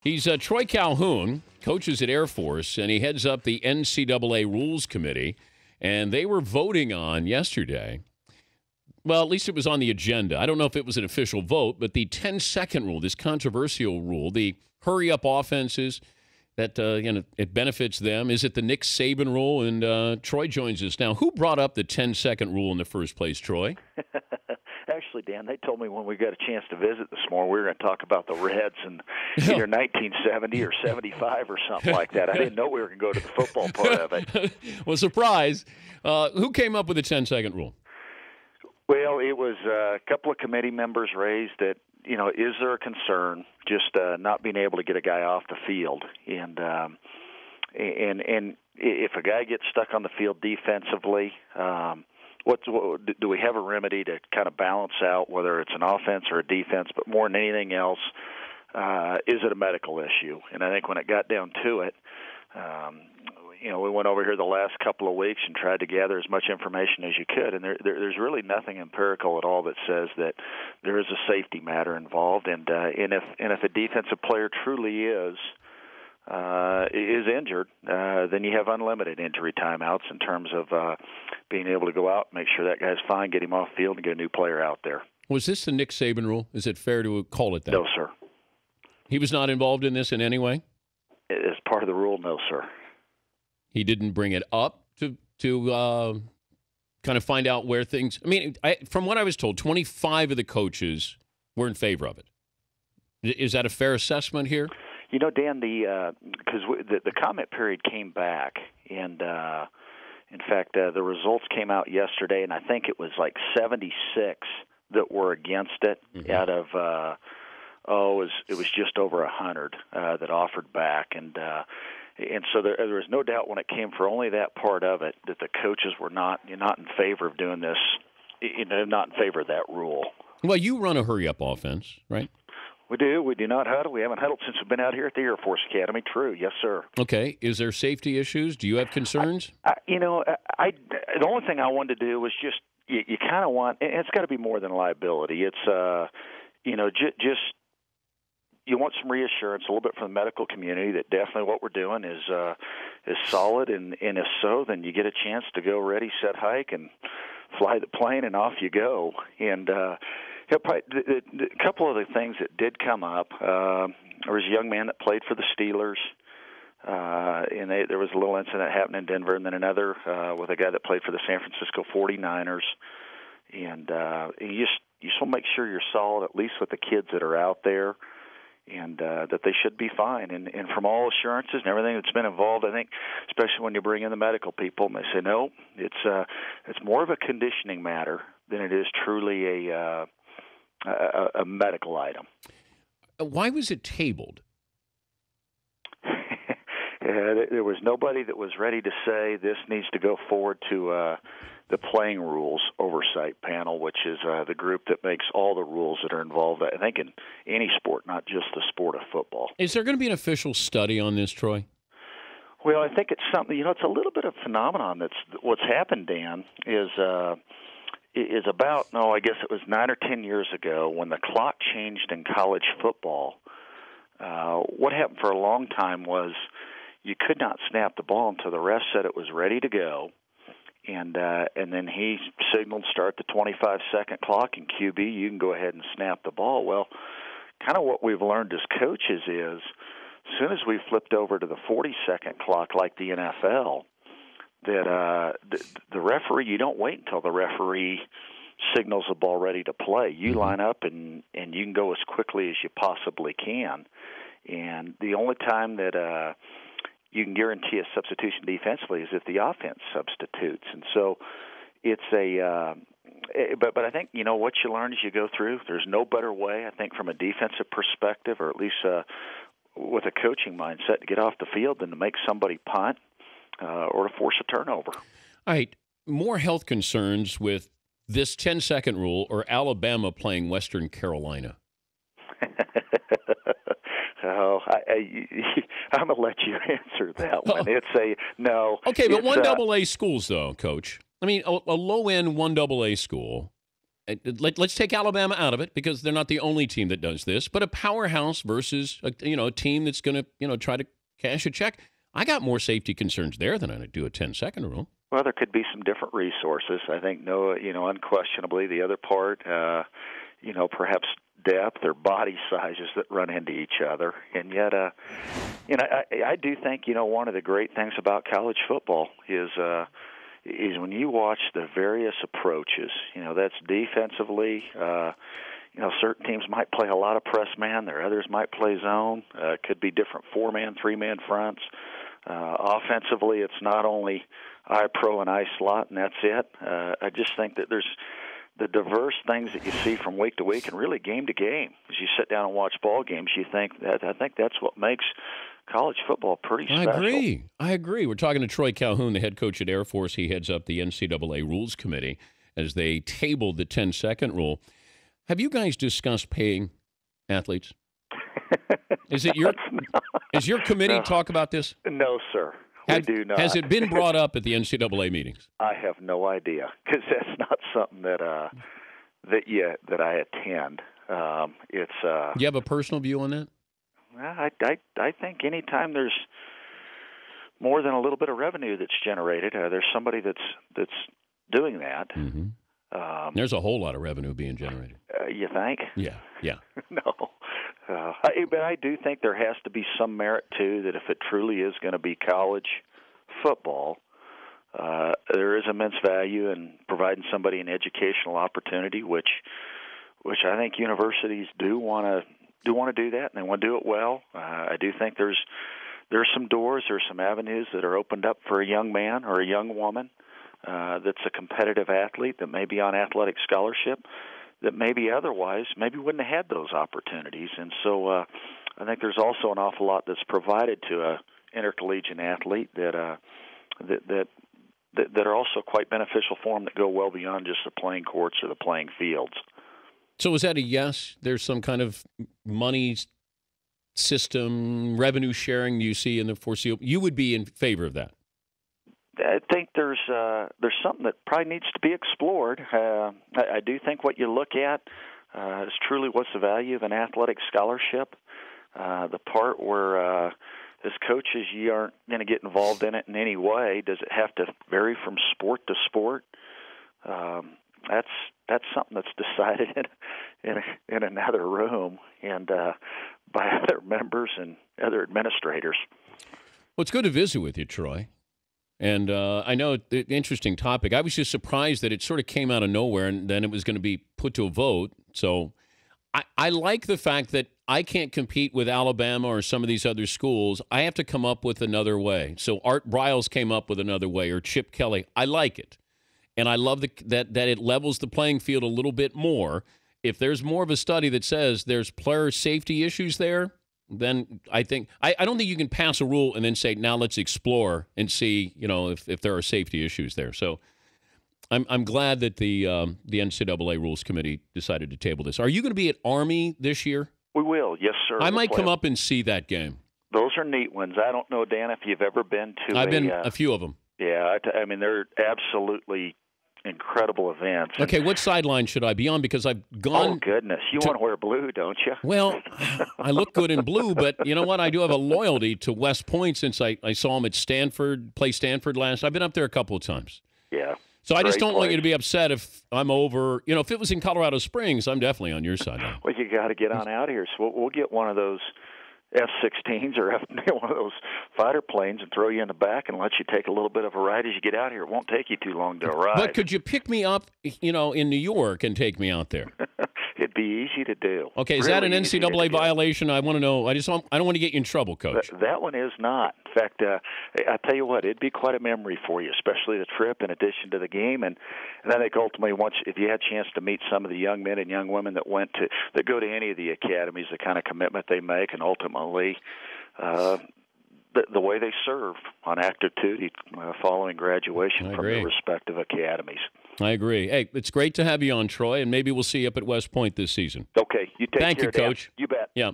He's Troy Calhoun, coaches at Air Force, and he heads up the NCAA Rules Committee. And they were voting on yesterday. Well, at least it was on the agenda. I don't know if it was an official vote, but the 10-second rule, this controversial rule, the hurry-up offenses, that it benefits them. Is it the Nick Saban rule? And Troy joins us now. Who brought up the 10-second rule in the first place, Troy? Actually, Dan, they told me when we got a chance to visit this morning, we were going to talk about the Reds in either 1970 or 75 or something like that. I didn't know we were going to go to the football part of it. Well, surprise. Who came up with the 10-second rule? Well, it was a couple of committee members raised that, is there a concern just not being able to get a guy off the field? And if a guy gets stuck on the field defensively, do we have a remedy to kind of balance out whether it's an offense or a defense? But more than anything else, is it a medical issue? And I think when it got down to it, we went over here the last couple of weeks and tried to gather as much information as you could, and there's really nothing empirical at all that says that there is a safety matter involved. And if a defensive player truly is injured, then you have unlimited injury timeouts in terms of being able to go out, make sure that guy's fine, get him off field, and get a new player out there. Was this the Nick Saban rule? Is it fair to call it that? No, sir. He was not involved in this in any way? As part of the rule, no, sir. He didn't bring it up to kind of find out where things – I mean, from what I was told, 25 of the coaches were in favor of it. Is that a fair assessment here? Dan, because the comment period came back, and in fact, the results came out yesterday, and I think it was like 76 that were against it out of it was just over 100 that offered back, and so there was no doubt when it came for only that part of it that the coaches were not in favor of doing this, not in favor of that rule. Well, you run a hurry-up offense, right? We do. We do not huddle. We haven't huddled since we've been out here at the Air Force Academy. True. Yes, sir. Okay. Is there safety issues? Do you have concerns? The only thing I wanted to do was just you kind of want, and it's got to be more than liability. It's just you want some reassurance a little bit from the medical community that definitely what we're doing is solid, and if so, then you get a chance to go ready, set, hike, and fly the plane, and off you go. And a couple of the things that did come up, there was a young man that played for the Steelers, and there was a little incident happened in Denver, and then another with a guy that played for the San Francisco 49ers. And you just want to make sure you're solid, at least with the kids that are out there, and that they should be fine. And from all assurances and everything that's been involved, I think, especially when you bring in the medical people, and they say, no, it's more of a conditioning matter than it is truly a medical item. Why was it tabled? There was nobody that was ready to say this needs to go forward to the Playing Rules Oversight Panel, which is the group that makes all the rules that are involved, I think, in any sport, not just the sport of football. Is there going to be an official study on this, Troy? Well, I think it's something, it's a little bit of a phenomenon. What's happened, Dan, is about, I guess it was 9 or 10 years ago when the clock changed in college football. What happened for a long time was you could not snap the ball until the ref said it was ready to go, and then he signaled start the 25-second clock, and QB, you can go ahead and snap the ball. Well, kind of what we've learned as coaches is as soon as we flipped over to the 40-second clock like the NFL, that the referee, you don't wait until the referee signals the ball ready to play. You line up and you can go as quickly as you possibly can. And the only time that you can guarantee a substitution defensively is if the offense substitutes. And so it's but I think, what you learn as you go through, there's no better way, I think, from a defensive perspective, or at least with a coaching mindset, to get off the field than to make somebody punt or to force a turnover. All right. More health concerns with this 10-second rule or Alabama playing Western Carolina? I'm going to let you answer that one. It's a no. Okay, but 1AA schools, though, Coach. I mean, a low-end 1AA school, let's take Alabama out of it because they're not the only team that does this, but a powerhouse versus a team that's going to try to cash a check. I got more safety concerns there than I do a 10-second rule. Well, there could be some different resources. I think unquestionably the other part, perhaps depth or body sizes that run into each other, and yet, I do think one of the great things about college football is when you watch the various approaches. That's defensively. Certain teams might play a lot of press man. There others might play zone. It could be different 4-man, 3-man fronts. Offensively, it's not only I pro and I slot, and that's it. I just think that there's the diverse things that you see from week to week and really game to game. As you sit down and watch ball games, I think that's what makes college football pretty special. I agree. We're talking to Troy Calhoun, the head coach at Air Force. He heads up the NCAA Rules Committee as they tabled the 10-second rule. Have you guys discussed paying athletes? Is your committee talk about this? No, sir. We do not. Has it been brought up at the NCAA meetings? I have no idea because that's not something that I attend. Do you have a personal view on that? I think anytime there's more than a little bit of revenue that's generated, there's somebody that's doing that. Mm-hmm. There's a whole lot of revenue being generated. You think? Yeah. No. But I do think there has to be some merit, too, that if it truly is going to be college football, there is immense value in providing somebody an educational opportunity, which I think universities do want to do that, and they want to do it well. I do think there's some doors, there's some avenues that are opened up for a young man or a young woman that's a competitive athlete that may be on athletic scholarship that maybe otherwise wouldn't have had those opportunities. And so I think there's also an awful lot that's provided to a intercollegiate athlete that are also quite beneficial for them that go well beyond just the playing courts or the playing fields. So is that a yes? There's some kind of money system, revenue sharing you see in the foreseeable? You would be in favor of that? I think there's something that probably needs to be explored. I do think what you look at is truly what's the value of an athletic scholarship. The part where as coaches you aren't going to get involved in it in any way. Does it have to vary from sport to sport? That's something that's decided in another room and by other members and other administrators. Well, it's good to visit with you, Troy. And I know interesting topic. I was just surprised that it sort of came out of nowhere and then it was going to be put to a vote. So I like the fact that I can't compete with Alabama or some of these other schools. I have to come up with another way. So Art Briles came up with another way, or Chip Kelly. I like it. And I love that it levels the playing field a little bit more. If there's more of a study that says there's player safety issues there, then I think I don't think you can pass a rule and then say, now let's explore and see, if there are safety issues there. So I'm glad that the NCAA Rules Committee decided to table this. Are you going to be at Army this year? We will, yes, sir. I might come up and see that game. Those are neat ones. I don't know, Dan, if you've ever been to I've been a few of them. Yeah, I mean, they're absolutely incredible events. Okay, what sideline should I be on? Because I've gone... Oh, goodness. You want to wear blue, don't you? Well, I look good in blue, but you know what? I do have a loyalty to West Point since I saw him at Stanford, play Stanford last. I've been up there a couple of times. Yeah. So I just don't want you to be upset if I'm over. If it was in Colorado Springs, I'm definitely on your side now. Well, you got to get on out here. So we'll get one of those F-16s or one of those fighter planes and throw you in the back and let you take a little bit of a ride as you get out here. It won't take you too long to arrive. But could you pick me up, in New York and take me out there? It'd be easy to do. Okay, is that an NCAA violation? I want to know. I don't want to get you in trouble, Coach. That one is not. In fact, I tell you what, it'd be quite a memory for you, especially the trip in addition to the game. And I think ultimately, if you had a chance to meet some of the young men and young women that go to any of the academies, the kind of commitment they make, and ultimately the way they serve on active duty following graduation from their respective academies. I agree. Hey, it's great to have you on, Troy, and maybe we'll see you up at West Point this season. Okay. You take care. Thank you, Coach. You bet. Yeah.